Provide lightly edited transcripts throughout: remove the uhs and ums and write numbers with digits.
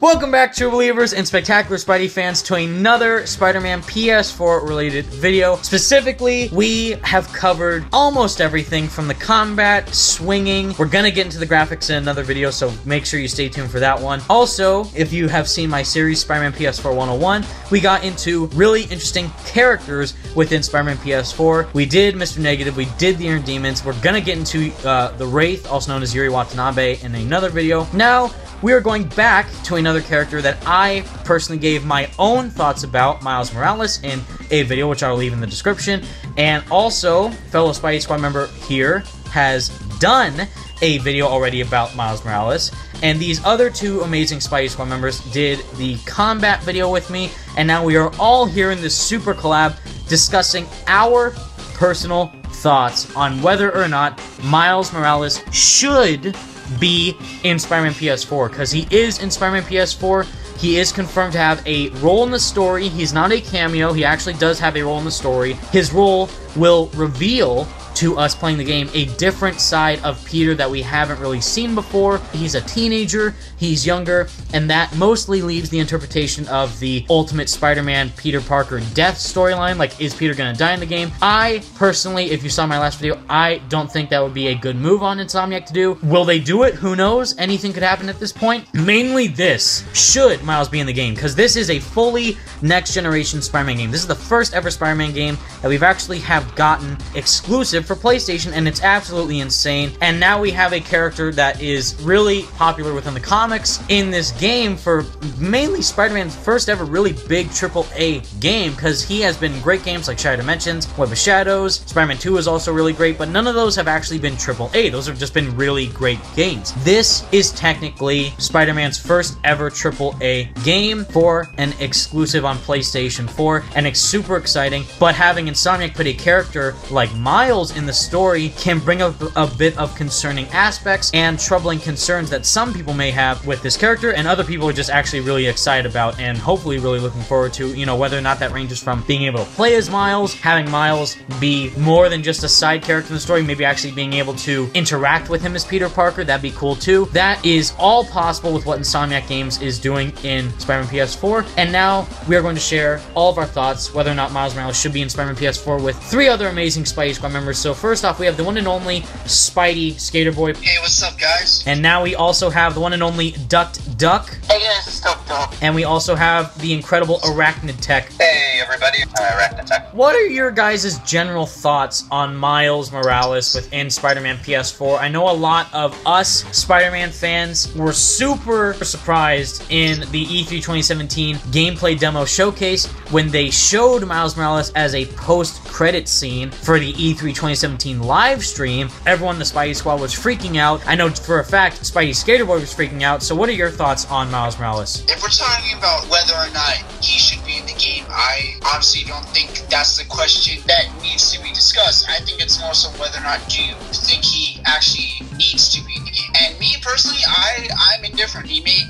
Welcome back, true believers and spectacular Spidey fans, to another Spider-Man PS4 related video. Specifically, we have covered almost everything from the combat, swinging. We're gonna get into the graphics in another video, so make sure you stay tuned for that one. Also, if you have seen my series, Spider-Man PS4 101, we got into really interesting characters within Spider-Man PS4. We did Mr. Negative, we did the Inner Demons. We're gonna get into the Wraith, also known as Yuri Watanabe, in another video. Now, we are going back to another character that I personally gave my own thoughts about, Miles Morales, in a video, which I'll leave in the description. And also, fellow Spidey Squad member here has done a video already about Miles Morales. And these other two amazing Spidey Squad members did the combat video with me. And now we are all here in this super collab discussing our personal thoughts on whether or not Miles Morales should be in Spider-Man PS4, because he is in Spider-Man PS4. He is confirmed to have a role in the story. He's not a cameo. He actually does have a role in the story. His role will reveal to us playing the game a different side of Peter that we haven't really seen before. He's a teenager, he's younger, and that mostly leaves the interpretation of the Ultimate Spider-Man Peter Parker death storyline. Like, is Peter gonna die in the game? I personally, if you saw my last video, I don't think that would be a good move on Insomniac to do. Will they do it? Who knows? Anything could happen at this point. Mainly this, should Miles be in the game, because this is a fully next generation Spider-Man game. This is the first ever Spider-Man game that we've actually have gotten exclusive for PlayStation, and it's absolutely insane. And now we have a character that is really popular within the comics in this game for mainly Spider-Man's first ever really big AAA game, because he has been in great games like Shattered Dimensions, Web of Shadows, Spider-Man 2 is also really great, but none of those have actually been AAA. Those have just been really great games. This is technically Spider-Man's first ever AAA game for an exclusive on PlayStation 4, and it's super exciting. But having Insomniac put a character like Miles in the story can bring up a bit of concerning aspects and troubling concerns that some people may have with this character, and other people are just actually really excited about and hopefully really looking forward to, you know, whether or not that ranges from being able to play as Miles, having Miles be more than just a side character in the story, maybe actually being able to interact with him as Peter Parker. That'd be cool too. That is all possible with what Insomniac Games is doing in Spider-Man PS4, and now we are going to share all of our thoughts whether or not Miles Morales should be in Spider-Man PS4 with three other amazing Spidey Squad members. So first off, we have the one and only Spidey Skater Boy. Hey, what's up, guys? And now we also have the one and only Ducked Duck. Hey, guys, it's Duck Duck. And we also have the incredible Arachnid Tech. Hey, everybody, Arachnid Tech. What are your guys' general thoughts on Miles Morales within Spider-Man PS4? I know a lot of us Spider-Man fans were super surprised in the E3 2017 gameplay demo showcase when they showed Miles Morales as a post-credit scene for the E3 2017 live stream. Everyone in the Spidey Squad was freaking out. I know for a fact Spidey Skater Boy was freaking out. So what are your thoughts on Miles Morales? If we're talking about whether or not he should be in the game, I honestly don't think that's the question that needs to be discussed. I think it's more so whether or not do you think he actually needs to be in the game. And me personally, I'm indifferent.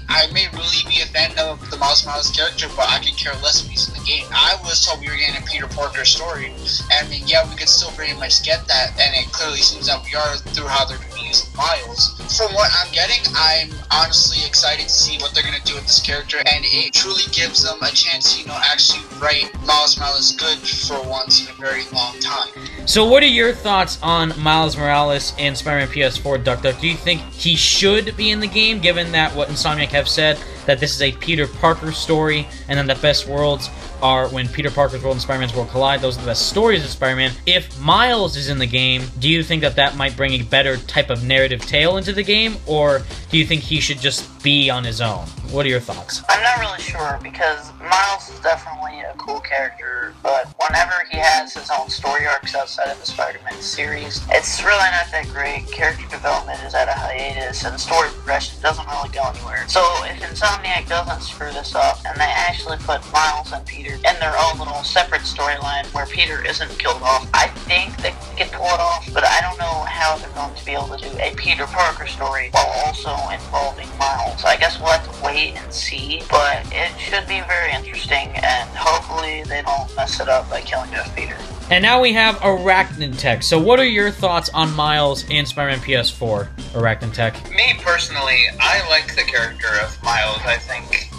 I may really be a fan of the Miles Morales character, but I could care less if he's in the game. I was told we were getting a Peter Parker story, and I mean, yeah, we could still very much get that, and it clearly seems that we are through how they're going to use Miles. From what I'm getting, I'm honestly excited to see what they're going to do with this character, and it truly gives them a chance to, you know, actually write Miles Morales good for once in a very long time. So what are your thoughts on Miles Morales in Spider-Man PS4, Duck Duck? Do you think he should be in the game, given that what Insomniac have said, that this is a Peter Parker story, and then the best worlds are when Peter Parker's world and Spider-Man's world collide? Those are the best stories of Spider-Man. If Miles is in the game, do you think that that might bring a better type of narrative tale into the game, or do you think he should just be on his own? What are your thoughts? I'm not really sure, because Miles is definitely a cool character, but whenever he has his own story arcs outside of the Spider-Man series, it's really not that great. Character development is at a hiatus, and story progression doesn't really go anywhere. So if Insomniac doesn't screw this up, and they actually put Miles and Peter in their own little separate storyline where Peter isn't killed off, I think they can pull it off, but I don't know how they're going to be able to do a Peter Parker story while also involving Miles. I guess we'll have to wait and see, but it should be very interesting, and hopefully they don't mess it up by killing off Peter. And now we have Arachnid Tech. So what are your thoughts on Miles in Spider-Man PS4, Arachnid Tech? Me personally, I like the character of Miles. I think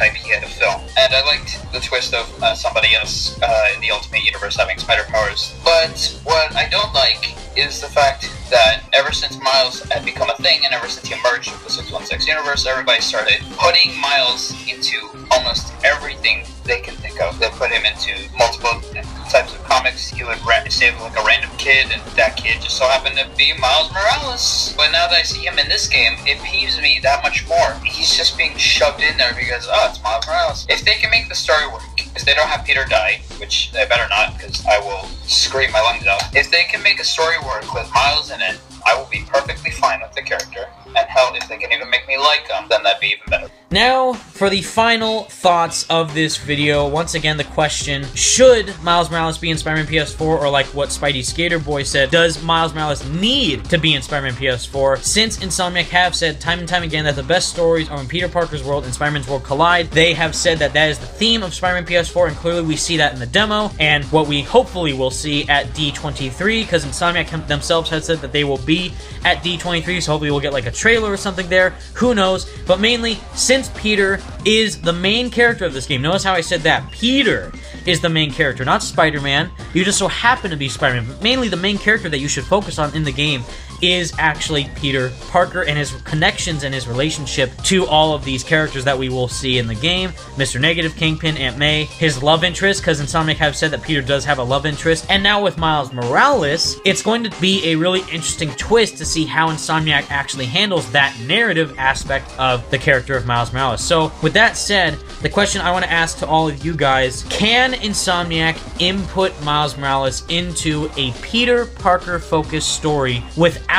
type he had to film. And I liked the twist of somebody else in the Ultimate Universe having spider powers. But what I don't like is the fact that ever since Miles had become a thing, and ever since he emerged with the 616 universe, everybody started putting Miles into almost everything they can think of. They put him into multiple types of comics. He would save like a random kid, and that kid just so happened to be Miles Morales. But now that I see him in this game, it peeves me that much more. He's just being shoved in there because, oh, it's Miles Morales. If they can make the story work, if they don't have Peter die, which they better not, because I will scream my lungs out. If they can make a story work with Miles in it, I will be perfectly fine with the character. And hell, if they can even make me like him, then that'd be even better. Now, for the final thoughts of this video, once again, the question, should Miles Morales be in Spider-Man PS4, or like what Spidey Skater Boy said, does Miles Morales need to be in Spider-Man PS4? Since Insomniac have said time and time again that the best stories are when Peter Parker's world and Spider-Man's world collide, they have said that that is the theme of Spider-Man PS4, and clearly we see that in the demo, and what we hopefully will see at D23, because Insomniac themselves had said that they will be at D23, so hopefully we'll get like a trailer or something there, who knows, but mainly, since Peter is the main character of this game, notice how I said that, Peter is the main character, not Spider-Man, you just so happen to be Spider-Man, but mainly the main character that you should focus on in the game is actually Peter Parker and his connections and his relationship to all of these characters that we will see in the game. Mr. Negative, Kingpin, Aunt May, his love interest, because Insomniac have said that Peter does have a love interest, and now with Miles Morales, it's going to be a really interesting twist to see how Insomniac actually handles that narrative aspect of the character of Miles Morales. So, with that said, the question I want to ask to all of you guys, can Insomniac input Miles Morales into a Peter Parker-focused story without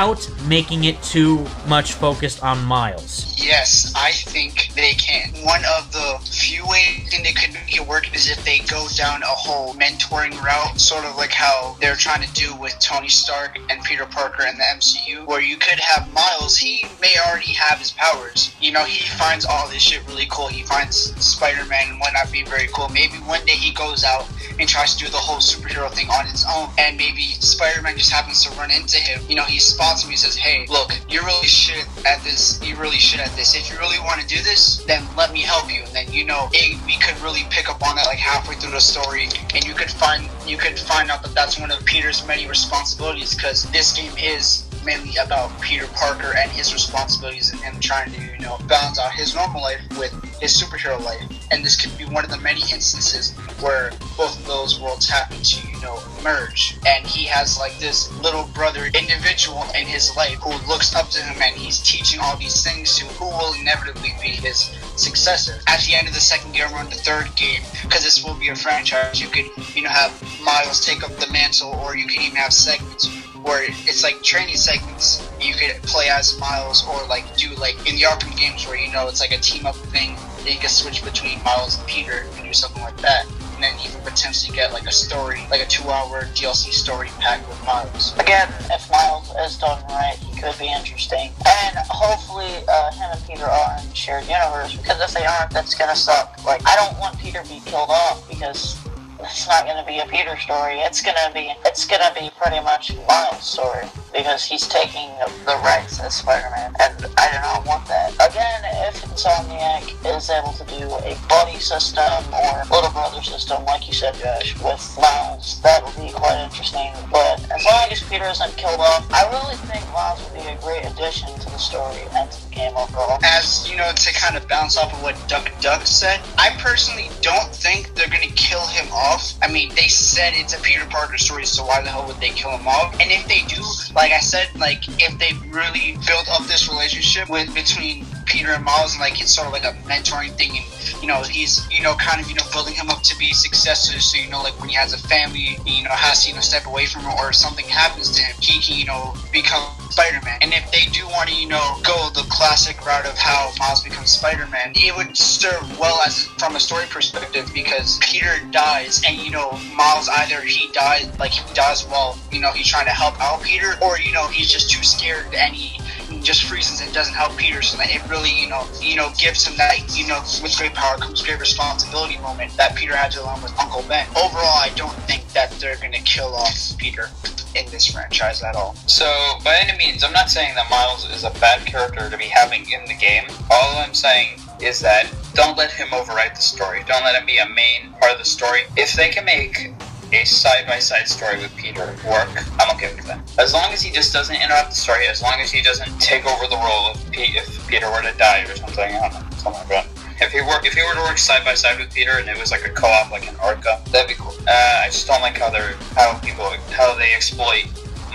making it too much focused on Miles? Yes, I think they can. One of the few ways they could make it work is if they go down a whole mentoring route, sort of like how they're trying to do with Tony Stark and Peter Parker in the MCU, where you could have Miles, he may already have his powers. You know, he finds all this shit really cool. He finds Spider-Man and whatnot being very cool. Maybe one day he goes out and tries to do the whole superhero thing on his own, and maybe Spider-Man just happens to run into him. You know, he spots him, he says, hey, look, you're really shit at this, you're really shit at this. If you really want to do this, then let me help you. And then, you know, we could really pick up on that like halfway through the story, and you could find out that that's one of Peter's many responsibilities, because this game is mainly about Peter Parker and his responsibilities and him trying to, you know, balance out his normal life with his superhero life. And this could be one of the many instances where both of those worlds happen to, you know, merge. And he has like this little brother individual in his life who looks up to him, and he's teaching all these things to who will inevitably be his successor. At the end of the second game or in the third game, because this will be a franchise, you could, you know, have Miles take up the mantle, or you could even have segments where it's like training segments. You could play as Miles, or like do like in the Arkham games where, you know, it's like a team up thing that you can switch between Miles and Peter and do something like that. And then you can potentially get like a story, like a 2-hour DLC story pack with Miles. Again, if Miles is done right, he could be interesting. And hopefully him and Peter are in the shared universe, because if they aren't, that's gonna suck. Like, I don't want Peter to be killed off, because it's not going to be a Peter story. It's going to be pretty much Miles' story, because he's taking the rights as Spider-Man, and I do not want that. Again, if Insomniac is able to do a buddy system or little brother system, like you said, Josh, with Miles, that would be quite interesting. But as long as Peter isn't killed off, I really think Miles would be a great addition to the story and to the game overall. As, you know, to kind of bounce off of what Duck said, I personally don't think they're going to kill him off. I mean, they said it's a Peter Parker story, so why the hell would they kill him off? And if they do, like I said, like, if they really build up this relationship between Peter and Miles, and like it's sort of like a mentoring thing, and you know, he's, you know, kind of, you know, building him up to be a successor, so, you know, like when he has a family, you know, has to, you know, step away from him, or if something happens to him, he can, you know, become Spider-Man. And if they do want to, you know, go the classic route of how Miles becomes Spider-Man, it would serve well as from a story perspective, because Peter dies, and, you know, Miles, either he dies while, you know, he's trying to help out Peter, or, you know, he's just too scared and he just freezes and doesn't help Peter, so that it really, you know, gives him that, you know, with great power comes great responsibility moment that Peter had to learn with Uncle Ben. Overall, I don't think that they're going to kill off Peter in this franchise at all. So, by any means, I'm not saying that Miles is a bad character to be having in the game. All I'm saying is that don't let him override the story. Don't let him be a main part of the story. If they can make a side-by-side story with Peter work, I'm okay with that. As long as he just doesn't interrupt the story, as long as he doesn't take over the role of if Peter were to die or something, I don't know, something like that. If he were to work side by side with Peter and it was like a co-op, like an Orca, that'd be cool. I just don't like how they exploit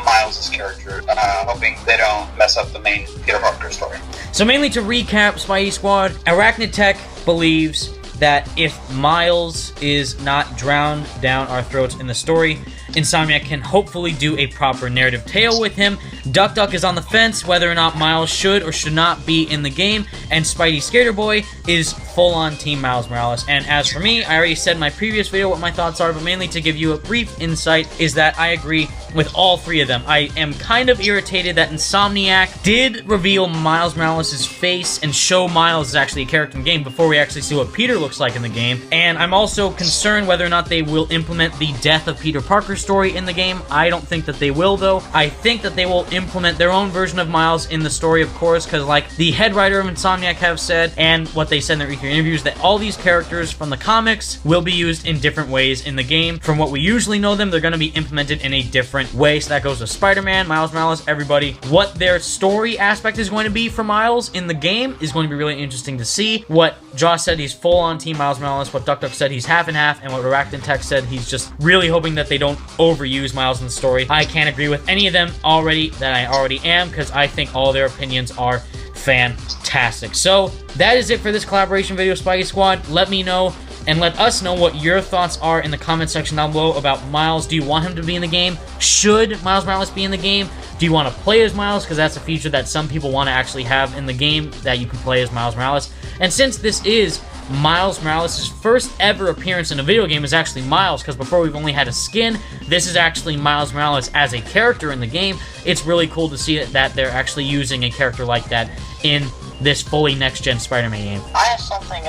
Miles' character, hoping they don't mess up the main Peter Parker story. So mainly to recap, Spidey Squad, Arachnid Tech believes that if Miles is not drowned down our throats in the story, Insomniac can hopefully do a proper narrative tale with him. Duck is on the fence whether or not Miles should or should not be in the game, and Spidey Skater Boy is full-on Team Miles Morales. And as for me, I already said in my previous video what my thoughts are, but mainly to give you a brief insight is that I agree with all three of them. I am kind of irritated that Insomniac did reveal Miles Morales' face and show Miles is actually a character in the game before we actually see what Peter looks like in the game. And I'm also concerned whether or not they will implement the death of Peter Parker's story in the game. I don't think that they will, though. I think that they will implement their own version of Miles in the story, of course, because like the head writer of Insomniac have said, and what they said in their E3 interviews, that all these characters from the comics will be used in different ways in the game. From what we usually know them, they're going to be implemented in a different way. So that goes with Spider-Man, Miles Morales, everybody. What their story aspect is going to be for Miles in the game is going to be really interesting to see. What Josh said, he's full-on Team Miles Morales. What Duck said, he's half and half. And what Arachnid Tech said, he's just really hoping that they don't overuse Miles in the story. I can't agree with any of them already that I already am, because I think all their opinions are fantastic. So that is it for this collaboration video, Spidey Squad. Let me know and let us know what your thoughts are in the comment section down below about Miles. Do you want him to be in the game? Should Miles Morales be in the game? Do you want to play as Miles? Because that's a feature that some people want to actually have in the game, that you can play as Miles Morales. And since this is Miles Morales' first ever appearance in a video game is actually Miles, because before we've only had a skin, this is actually Miles Morales as a character in the game. It's really cool to see that they're actually using a character like that in this fully next-gen Spider-Man game. I have something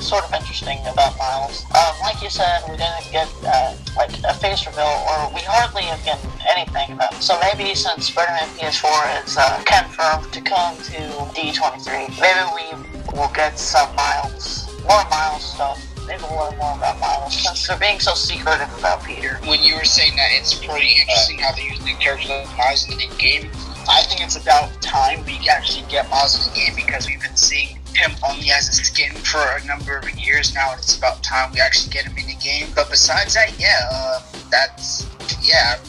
sort of interesting about Miles. Like you said, we didn't get like a face reveal, or we hardly have gotten anything about him. So maybe since Spider-Man PS4 is confirmed to come to D23, maybe we will get some more Miles stuff. Maybe we'll learn more about Miles, since they're being so secretive about Peter. When you were saying that it's pretty interesting how they use the character of Miles in the game, I think it's about time we actually get Miles in the game, because we've been seeing him only as a skin for a number of years now, and it's about time we actually get him in the game. But besides that,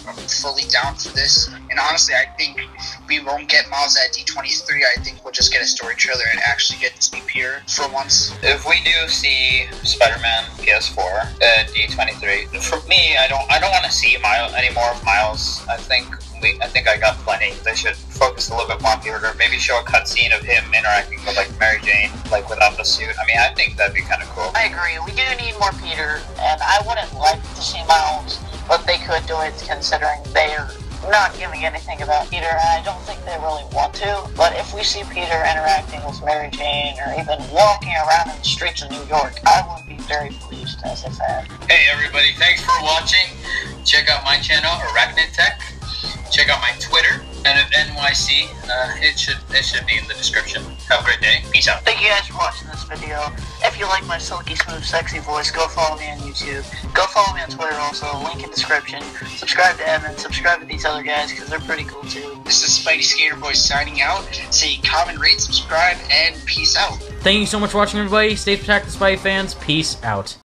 I'm fully down for this. And honestly, I think we won't get Miles at D23. I think we'll just get a story trailer and actually get to see Peter for once. If we do see Spider-Man PS4 at D23, for me, I don't want to see any more of Miles. I think I got plenty. They should focus a little bit more on Peter. Maybe show a cutscene of him interacting with like Mary Jane, like without the suit. I mean, I think that'd be kind of cool. I agree. We do need more Peter, and I wouldn't like to see Miles, but they could do it considering they're not giving anything about Peter, and I don't think they really want to. But if we see Peter interacting with Mary Jane, or even walking around in the streets of New York, I would be very pleased as a fan. Hey everybody, thanks for watching. Check out my channel, Arachnid Tech. Check out my Twitter, NYC. It should be in the description. Have a great day. Peace out. Thank you guys for watching this video. If you like my silky smooth sexy voice, go follow me on YouTube. Go follow me on Twitter also, link in description. Subscribe to Evan, subscribe to these other guys, because they're pretty cool too. This is Spidey Skater Boy signing out. Say comment, rate, subscribe, and peace out. Thank you so much for watching, everybody. Stay protected, Spidey fans. Peace out.